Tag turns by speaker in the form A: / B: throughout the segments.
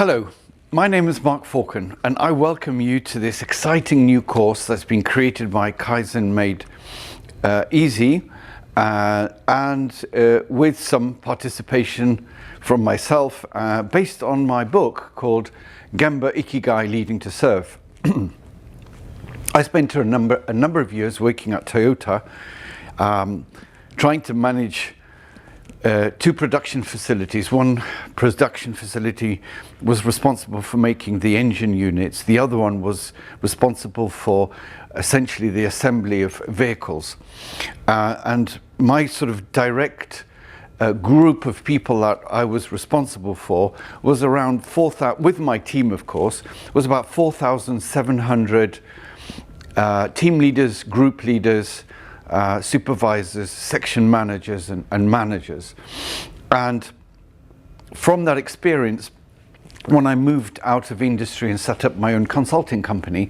A: Hello, my name is Mark Falcon and I welcome you to this exciting new course that's been created by Kaizen Made Easy and with some participation from myself based on my book called Gemba Ikigai Leading to Serve. I spent a number of years working at Toyota trying to manage two production facilities. One production facility was responsible for making the engine units. The other one was responsible for essentially the assembly of vehicles. And my sort of direct group of people that I was responsible for was around 4,000, with my team of course, was about 4,700 team leaders, group leaders, supervisors, section managers and managers. And from that experience, when I moved out of industry and set up my own consulting company,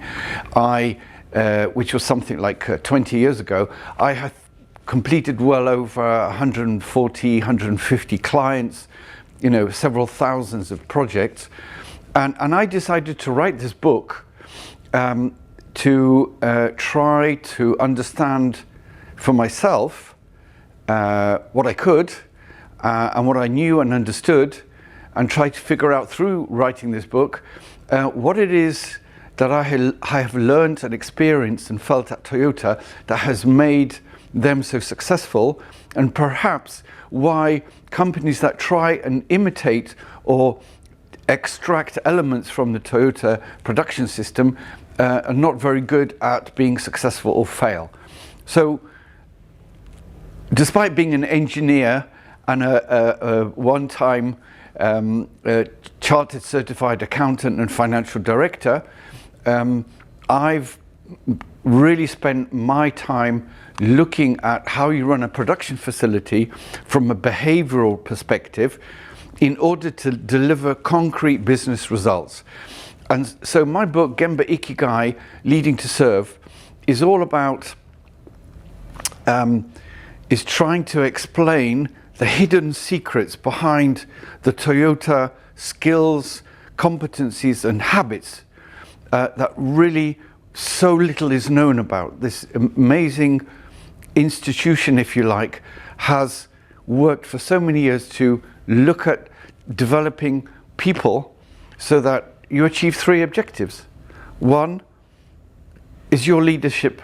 A: which was something like 20 years ago, I had completed well over 140, 150 clients, several thousands of projects. And I decided to write this book to try to understand for myself what I could and what I knew and understood, and try to figure out through writing this book what it is that I have learned and experienced and felt at Toyota that has made them so successful, and perhaps why companies that try and imitate or extract elements from the Toyota production system are not very good at being successful or fail. So despite being an engineer and a one-time chartered certified accountant and financial director, I've really spent my time looking at how you run a production facility from a behavioral perspective in order to deliver concrete business results. And so my book, Gemba Ikigai Leading to Serve, is all about is trying to explain the hidden secrets behind the Toyota skills, competencies and habits that really so little is known about. This amazing institution, if you like, has worked for so many years to look at developing people so that you achieve three objectives. One is your leadership,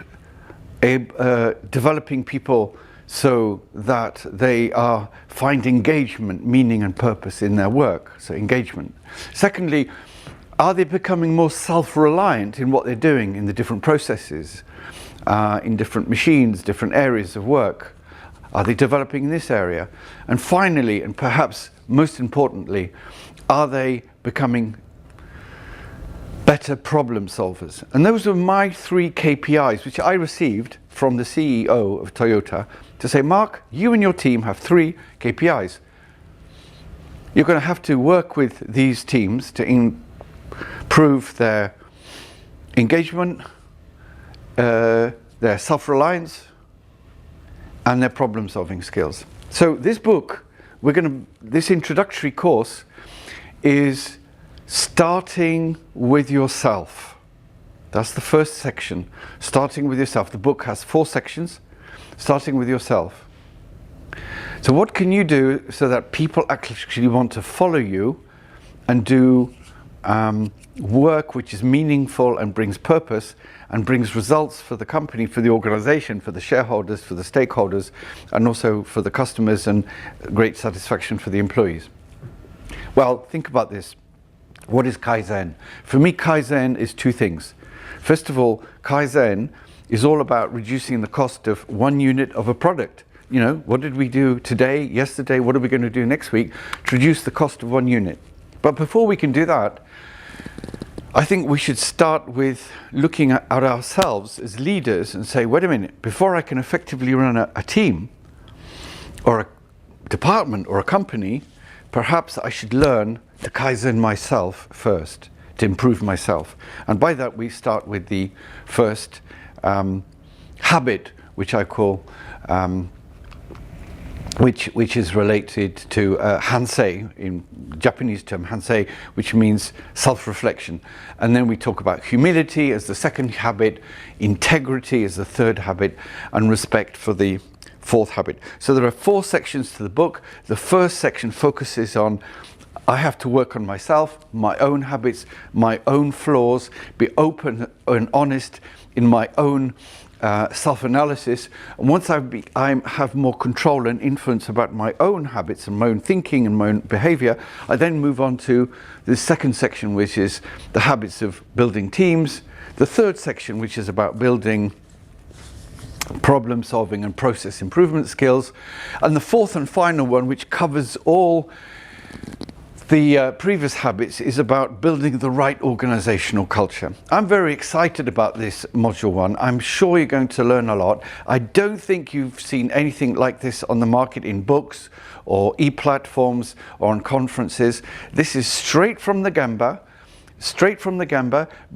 A: developing people so that they find engagement, meaning and purpose in their work, so engagement. Secondly, are they becoming more self-reliant in what they're doing in the different processes, in different machines, different areas of work? Are they developing in this area? And finally, and perhaps most importantly, are they becoming better problem solvers? And those were my three KPIs, which I received from the CEO of Toyota to say, Mark, you and your team have three KPIs. You're going to have to work with these teams to improve their engagement, their self-reliance, and their problem-solving skills. So this book, this introductory course is starting with yourself. That's the first section, starting with yourself. The book has 4 sections, starting with yourself. So what can you do so that people actually want to follow you and do work which is meaningful and brings purpose and brings results for the company, for the organization, for the shareholders, for the stakeholders, and also for the customers, and great satisfaction for the employees? Well, think about this. What is Kaizen? For me, Kaizen is 2 things. First of all, Kaizen is all about reducing the cost of 1 unit of a product. What did we do today, yesterday, what are we going to do next week to reduce the cost of 1 unit? But before we can do that, I think we should start with looking at ourselves as leaders and say, wait a minute, before I can effectively run a team or a department or a company, perhaps I should learn to Kaizen myself first, to improve myself. And by that we start with the first habit, which I call which is related to Hansei, in Japanese term Hansei, which means self-reflection. And then we talk about humility as the second habit, integrity as the third habit, and respect for the fourth habit. So there are 4 sections to the book. The first section focuses on I have to work on myself, my own habits, my own flaws, be open and honest in my own self-analysis. And once I have more control and influence about my own habits and my own thinking and my own behavior, I then move on to the second section, which is the habits of building teams. The third section, which is about building problem solving and process improvement skills. And the fourth and final one, which covers all the previous habits, is about building the right organizational culture. I'm very excited about this module 1. I'm sure you're going to learn a lot. I don't think you've seen anything like this on the market in books or e-platforms or on conferences. This is straight from the Gemba,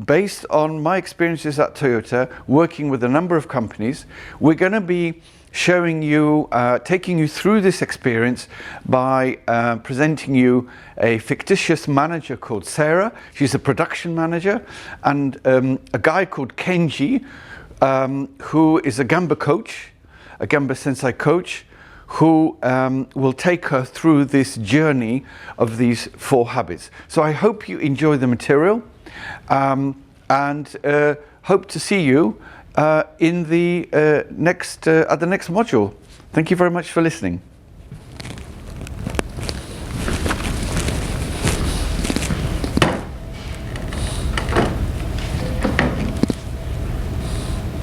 A: based on my experiences at Toyota, working with a number of companies. We're going to be showing you, taking you through this experience by presenting you a fictitious manager called Sarah. She's a production manager, and a guy called Kenji, who is a Gemba coach, a Gemba Sensei coach, who will take her through this journey of these 4 habits. So I hope you enjoy the material, and hope to see you in the at the next module. Thank you very much for listening.